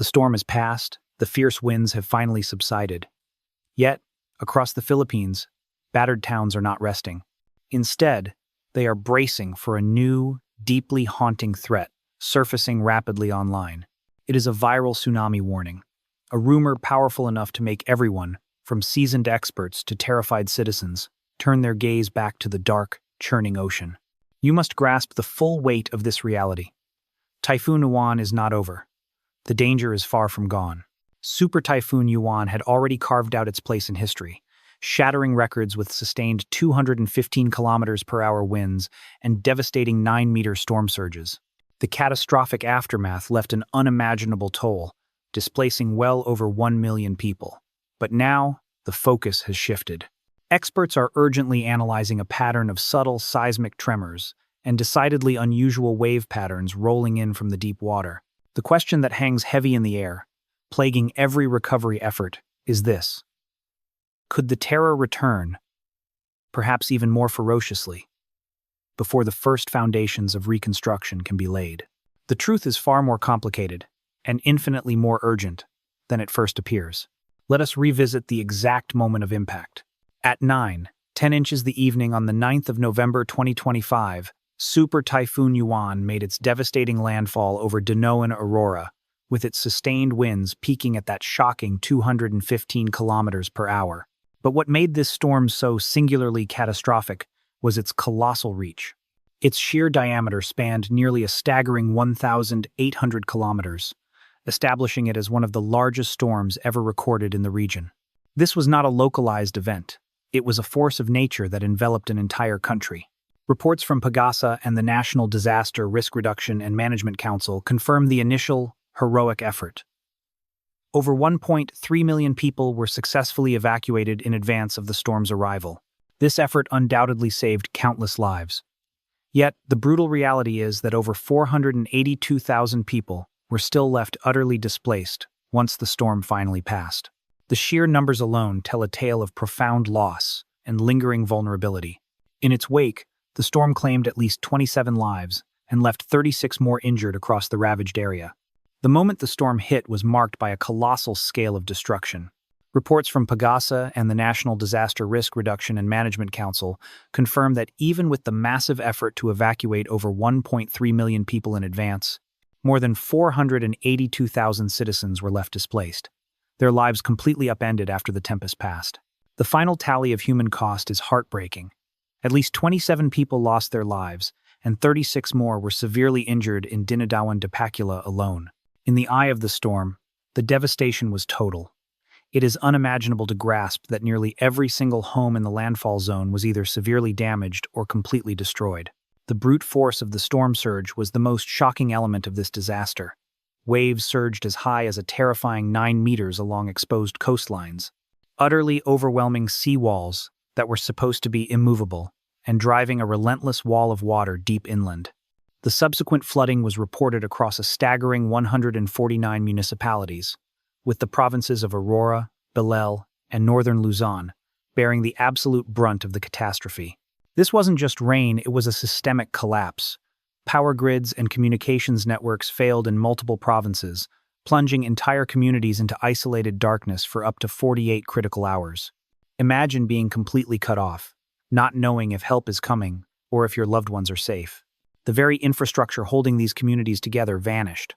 The storm has passed, the fierce winds have finally subsided. Yet, across the Philippines, battered towns are not resting. Instead, they are bracing for a new, deeply haunting threat, surfacing rapidly online. It is a viral tsunami warning, a rumor powerful enough to make everyone, from seasoned experts to terrified citizens, turn their gaze back to the dark, churning ocean. You must grasp the full weight of this reality. Typhoon Uwan is not over. The danger is far from gone. Super Typhoon Uwan had already carved out its place in history, shattering records with sustained 215 kilometers per hour winds and devastating 9-meter storm surges. The catastrophic aftermath left an unimaginable toll, displacing well over 1 million people. But now, the focus has shifted. Experts are urgently analyzing a pattern of subtle seismic tremors and decidedly unusual wave patterns rolling in from the deep water. The question that hangs heavy in the air, plaguing every recovery effort, is this: could the terror return, perhaps even more ferociously, before the first foundations of reconstruction can be laid? The truth is far more complicated and infinitely more urgent than it first appears. Let us revisit the exact moment of impact. At 9:10 inches the evening on the 9th of November 2025, Super Typhoon Uwan made its devastating landfall over Dinoan, Aurora, with its sustained winds peaking at that shocking 215 kilometers per hour. But what made this storm so singularly catastrophic was its colossal reach. Its sheer diameter spanned nearly a staggering 1,800 kilometers, establishing it as one of the largest storms ever recorded in the region. This was not a localized event. It was a force of nature that enveloped an entire country. Reports from PAGASA and the National Disaster Risk Reduction and Management Council confirmed the initial, heroic effort. Over 1.3 million people were successfully evacuated in advance of the storm's arrival. This effort undoubtedly saved countless lives. Yet, the brutal reality is that over 482,000 people were still left utterly displaced once the storm finally passed. The sheer numbers alone tell a tale of profound loss and lingering vulnerability. In its wake, the storm claimed at least 27 lives and left 36 more injured across the ravaged area. The moment the storm hit was marked by a colossal scale of destruction. Reports from PAGASA and the National Disaster Risk Reduction and Management Council confirm that even with the massive effort to evacuate over 1.3 million people in advance, more than 482,000 citizens were left displaced, their lives completely upended after the tempest passed. The final tally of human cost is heartbreaking. At least 27 people lost their lives, and 36 more were severely injured in Dinadawan Dipakula alone. In the eye of the storm, the devastation was total. It is unimaginable to grasp that nearly every single home in the landfall zone was either severely damaged or completely destroyed. The brute force of the storm surge was the most shocking element of this disaster. Waves surged as high as a terrifying 9 meters along exposed coastlines. Utterly overwhelming seawalls that were supposed to be immovable, and driving a relentless wall of water deep inland. The subsequent flooding was reported across a staggering 149 municipalities, with the provinces of Aurora, Belel, and northern Luzon bearing the absolute brunt of the catastrophe. This wasn't just rain, it was a systemic collapse. Power grids and communications networks failed in multiple provinces, plunging entire communities into isolated darkness for up to 48 critical hours. Imagine being completely cut off, not knowing if help is coming or if your loved ones are safe. The very infrastructure holding these communities together vanished.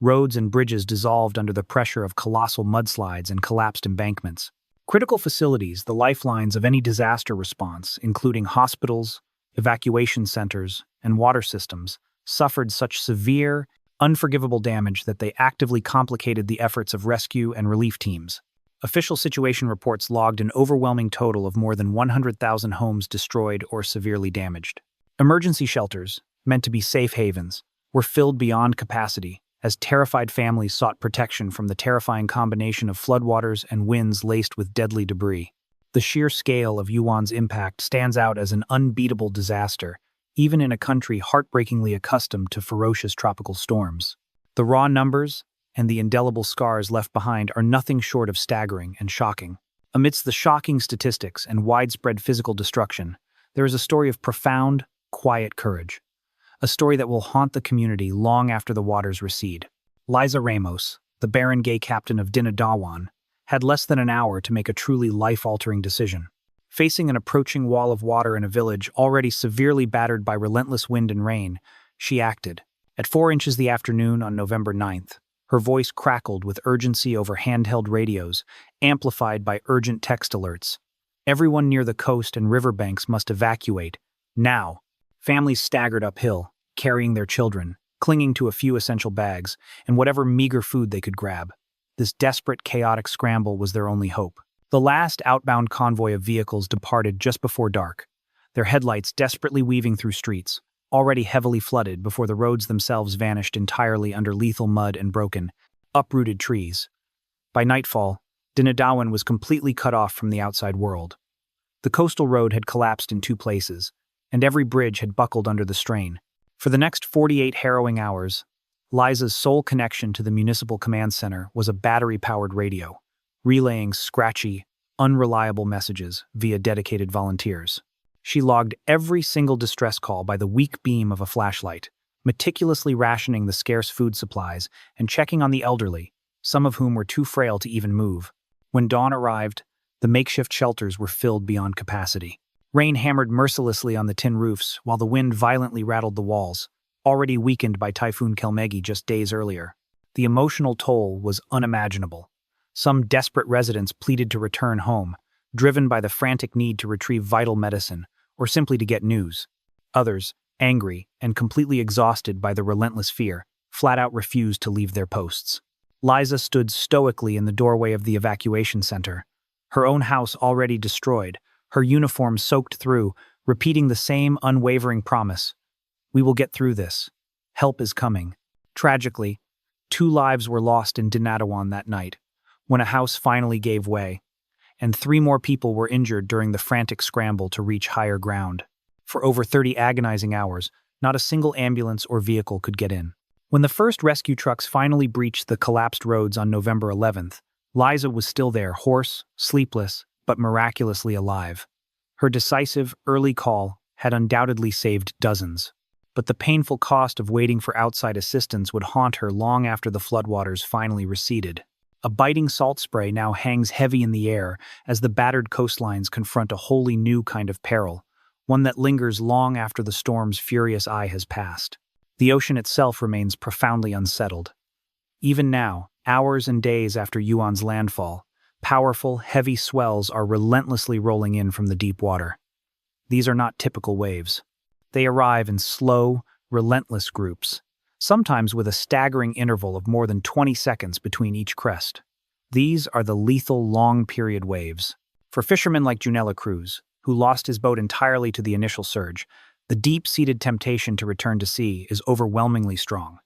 Roads and bridges dissolved under the pressure of colossal mudslides and collapsed embankments. Critical facilities, the lifelines of any disaster response, including hospitals, evacuation centers, and water systems, suffered such severe, unforgivable damage that they actively complicated the efforts of rescue and relief teams. Official situation reports logged an overwhelming total of more than 100,000 homes destroyed or severely damaged. Emergency shelters, meant to be safe havens, were filled beyond capacity as terrified families sought protection from the terrifying combination of floodwaters and winds laced with deadly debris. The sheer scale of Uwan's impact stands out as an unbeatable disaster, even in a country heartbreakingly accustomed to ferocious tropical storms. The raw numbers and the indelible scars left behind are nothing short of staggering and shocking. Amidst the shocking statistics and widespread physical destruction, there is a story of profound, quiet courage. A story that will haunt the community long after the waters recede. Liza Ramos, the barangay captain of Dinadawan, had less than an hour to make a truly life-altering decision. Facing an approaching wall of water in a village already severely battered by relentless wind and rain, she acted. At 4 inches the afternoon on November 9th, her voice crackled with urgency over handheld radios, amplified by urgent text alerts. Everyone near the coast and riverbanks must evacuate. Now. Families staggered uphill, carrying their children, clinging to a few essential bags, and whatever meager food they could grab. This desperate, chaotic scramble was their only hope. The last outbound convoy of vehicles departed just before dark, their headlights desperately weaving through streets, already heavily flooded before the roads themselves vanished entirely under lethal mud and broken, uprooted trees. By nightfall, Dinadawan was completely cut off from the outside world. The coastal road had collapsed in 2 places, and every bridge had buckled under the strain. For the next 48 harrowing hours, Liza's sole connection to the municipal command center was a battery-powered radio, relaying scratchy, unreliable messages via dedicated volunteers. She logged every single distress call by the weak beam of a flashlight, meticulously rationing the scarce food supplies and checking on the elderly, some of whom were too frail to even move. When dawn arrived, the makeshift shelters were filled beyond capacity. Rain hammered mercilessly on the tin roofs while the wind violently rattled the walls, already weakened by Typhoon Kelmegi just days earlier. The emotional toll was unimaginable. Some desperate residents pleaded to return home, driven by the frantic need to retrieve vital medicine or simply to get news. Others, angry and completely exhausted by the relentless fear, flat out refused to leave their posts. Liza stood stoically in the doorway of the evacuation center, her own house already destroyed, her uniform soaked through, repeating the same unwavering promise. "We will get through this. Help is coming." Tragically, 2 lives were lost in Dinadawan that night, when a house finally gave way, and 3 more people were injured during the frantic scramble to reach higher ground. For over 30 agonizing hours, not a single ambulance or vehicle could get in. When the first rescue trucks finally breached the collapsed roads on November 11th, Liza was still there, hoarse, sleepless, but miraculously alive. Her decisive, early call had undoubtedly saved dozens, but the painful cost of waiting for outside assistance would haunt her long after the floodwaters finally receded. A biting salt spray now hangs heavy in the air as the battered coastlines confront a wholly new kind of peril, one that lingers long after the storm's furious eye has passed. The ocean itself remains profoundly unsettled. Even now, hours and days after Uwan's landfall, powerful, heavy swells are relentlessly rolling in from the deep water. These are not typical waves. They arrive in slow, relentless groups, sometimes with a staggering interval of more than 20 seconds between each crest. These are the lethal long-period waves. For fishermen like Junella Cruz, who lost his boat entirely to the initial surge, the deep-seated temptation to return to sea is overwhelmingly strong,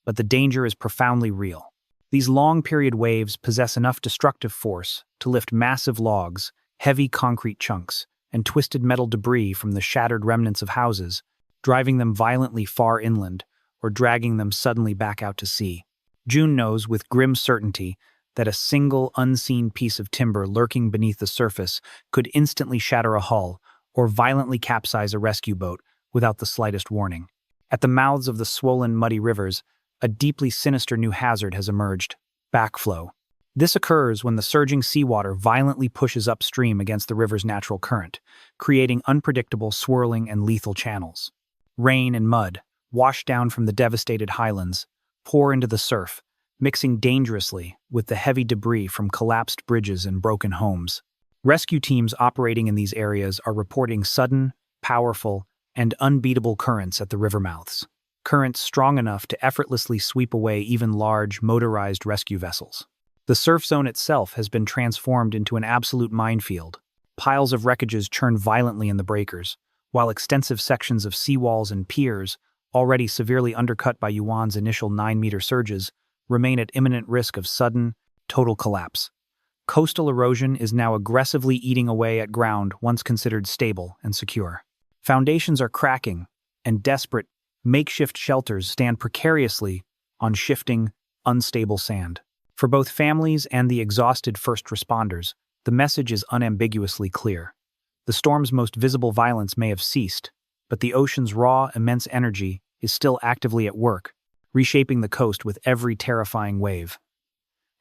but the danger is profoundly real. These long-period waves possess enough destructive force to lift massive logs, heavy concrete chunks, and twisted metal debris from the shattered remnants of houses, driving them violently far inland or dragging them suddenly back out to sea. June knows with grim certainty that a single unseen piece of timber lurking beneath the surface could instantly shatter a hull or violently capsize a rescue boat without the slightest warning. At the mouths of the swollen, muddy rivers, a deeply sinister new hazard has emerged: backflow. This occurs when the surging seawater violently pushes upstream against the river's natural current, creating unpredictable, swirling, and lethal channels. Rain and mud, washed down from the devastated highlands, pour into the surf, mixing dangerously with the heavy debris from collapsed bridges and broken homes. Rescue teams operating in these areas are reporting sudden, powerful, and unbeatable currents at the river mouths. Currents strong enough to effortlessly sweep away even large, motorized rescue vessels. The surf zone itself has been transformed into an absolute minefield. Piles of wreckages churn violently in the breakers, while extensive sections of seawalls and piers, already severely undercut by Uwan's initial 9-meter surges, remain at imminent risk of sudden, total collapse. Coastal erosion is now aggressively eating away at ground once considered stable and secure. Foundations are cracking, and desperate, makeshift shelters stand precariously on shifting, unstable sand. For both families and the exhausted first responders, the message is unambiguously clear. The storm's most visible violence may have ceased, but the ocean's raw, immense energy is still actively at work, reshaping the coast with every terrifying wave.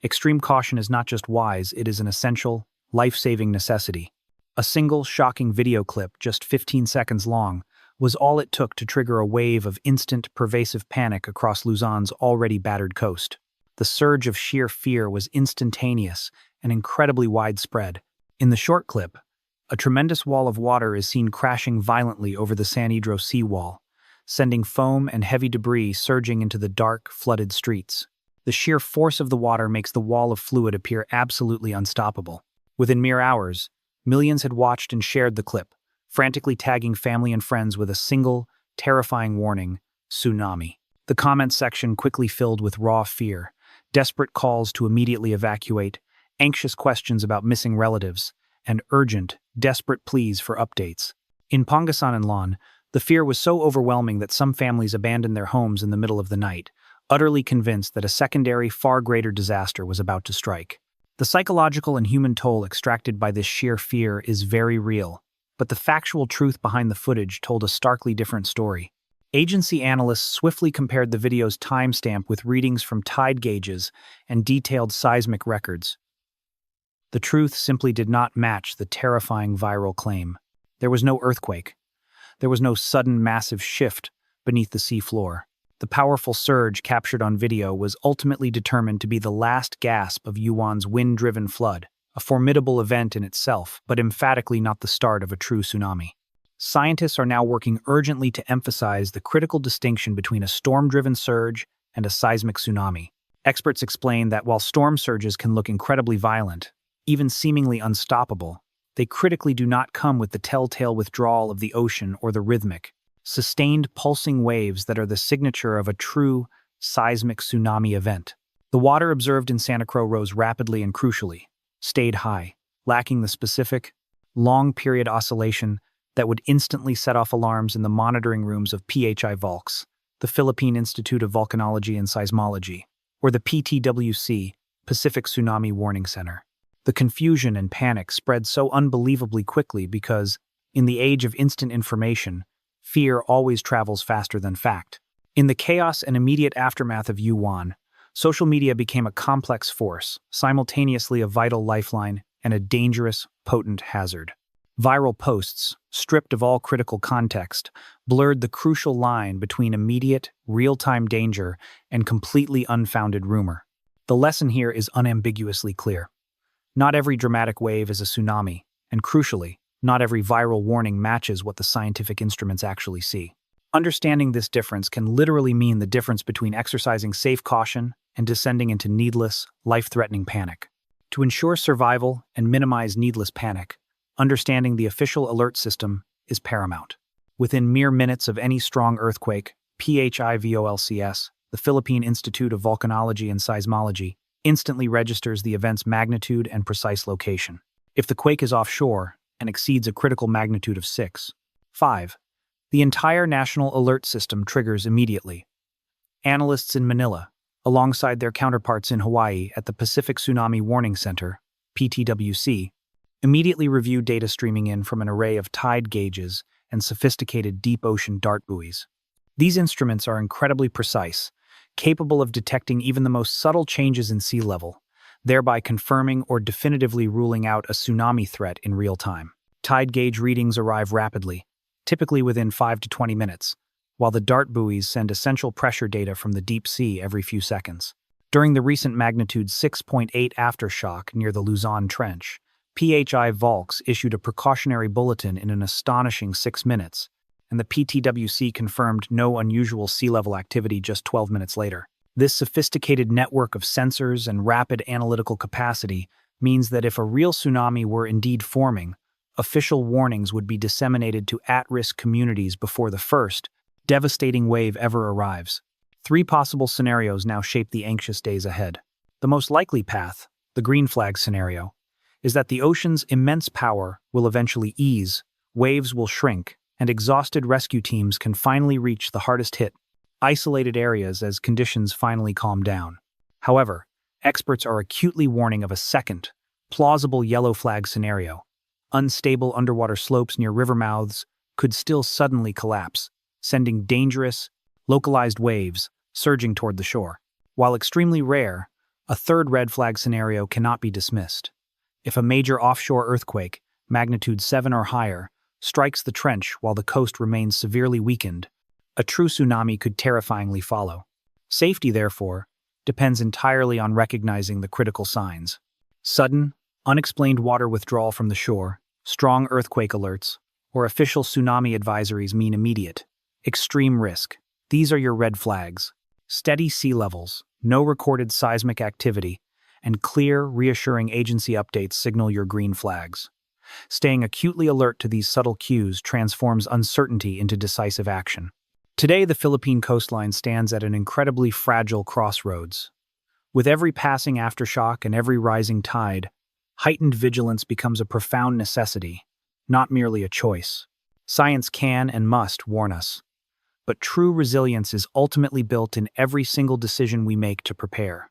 Extreme caution is not just wise, it is an essential, life-saving necessity. A single, shocking video clip, just 15 seconds long, was all it took to trigger a wave of instant, pervasive panic across Luzon's already battered coast. The surge of sheer fear was instantaneous and incredibly widespread. In the short clip, a tremendous wall of water is seen crashing violently over the San Pedro seawall, sending foam and heavy debris surging into the dark, flooded streets. The sheer force of the water makes the wall of fluid appear absolutely unstoppable. Within mere hours, millions had watched and shared the clip, frantically tagging family and friends with a single, terrifying warning: tsunami. The comments section quickly filled with raw fear, desperate calls to immediately evacuate, anxious questions about missing relatives, and urgent, desperate pleas for updates. In Pangasan and Lon, the fear was so overwhelming that some families abandoned their homes in the middle of the night, utterly convinced that a secondary, far greater disaster was about to strike. The psychological and human toll extracted by this sheer fear is very real, but the factual truth behind the footage told a starkly different story. Agency analysts swiftly compared the video's timestamp with readings from tide gauges and detailed seismic records. The truth simply did not match the terrifying viral claim. There was no earthquake. There was no sudden massive shift beneath the seafloor. The powerful surge captured on video was ultimately determined to be the last gasp of Uwan's wind-driven flood, a formidable event in itself, but emphatically not the start of a true tsunami. Scientists are now working urgently to emphasize the critical distinction between a storm-driven surge and a seismic tsunami. Experts explain that while storm surges can look incredibly violent, even seemingly unstoppable, they critically do not come with the telltale withdrawal of the ocean or the rhythmic, sustained pulsing waves that are the signature of a true seismic tsunami event. The water observed in Santa Cruz rose rapidly and crucially, stayed high, lacking the specific, long-period oscillation that would instantly set off alarms in the monitoring rooms of PHI Volcs, the Philippine Institute of Volcanology and Seismology, or the PTWC, Pacific Tsunami Warning Center. The confusion and panic spread so unbelievably quickly because, in the age of instant information, fear always travels faster than fact. In the chaos and immediate aftermath of Uwan, social media became a complex force, simultaneously a vital lifeline and a dangerous, potent hazard. Viral posts, stripped of all critical context, blurred the crucial line between immediate, real-time danger and completely unfounded rumor. The lesson here is unambiguously clear. Not every dramatic wave is a tsunami, and crucially, not every viral warning matches what the scientific instruments actually see. Understanding this difference can literally mean the difference between exercising safe caution and descending into needless, life-threatening panic. To ensure survival and minimize needless panic, understanding the official alert system is paramount. Within mere minutes of any strong earthquake, PHIVOLCS, the Philippine Institute of Volcanology and Seismology, instantly registers the event's magnitude and precise location. If the quake is offshore and exceeds a critical magnitude of 6.5, the entire national alert system triggers immediately. Analysts in Manila, alongside their counterparts in Hawaii at the Pacific Tsunami Warning Center, PTWC, immediately review data streaming in from an array of tide gauges and sophisticated deep ocean dart buoys. These instruments are incredibly precise, capable of detecting even the most subtle changes in sea level, thereby confirming or definitively ruling out a tsunami threat in real time. Tide gauge readings arrive rapidly, typically within 5 to 20 minutes, while the dart buoys send essential pressure data from the deep sea every few seconds. During the recent magnitude 6.8 aftershock near the Luzon Trench, PHI Volcs issued a precautionary bulletin in an astonishing 6 minutes, and the PTWC confirmed no unusual sea level activity just 12 minutes later. This sophisticated network of sensors and rapid analytical capacity means that if a real tsunami were indeed forming, official warnings would be disseminated to at-risk communities before the first, devastating wave ever arrives. 3 possible scenarios now shape the anxious days ahead. The most likely path, the green flag scenario, is that the ocean's immense power will eventually ease, waves will shrink, and exhausted rescue teams can finally reach the hardest hit, isolated areas as conditions finally calm down. However, experts are acutely warning of a second, plausible yellow flag scenario. Unstable underwater slopes near river mouths could still suddenly collapse, sending dangerous, localized waves surging toward the shore. While extremely rare, A third red flag scenario cannot be dismissed. If a major offshore earthquake, magnitude 7 or higher, strikes the trench while the coast remains severely weakened, a true tsunami could terrifyingly follow. Safety, therefore, depends entirely on recognizing the critical signs. Sudden, unexplained water withdrawal from the shore, strong earthquake alerts, or official tsunami advisories mean immediate, extreme risk. These are your red flags. Steady sea levels, no recorded seismic activity, and clear, reassuring agency updates signal your green flags. Staying acutely alert to these subtle cues transforms uncertainty into decisive action. Today, the Philippine coastline stands at an incredibly fragile crossroads. With every passing aftershock and every rising tide, heightened vigilance becomes a profound necessity, not merely a choice. Science can and must warn us, but true resilience is ultimately built in every single decision we make to prepare.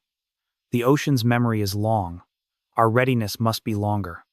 The ocean's memory is long. Our readiness must be longer.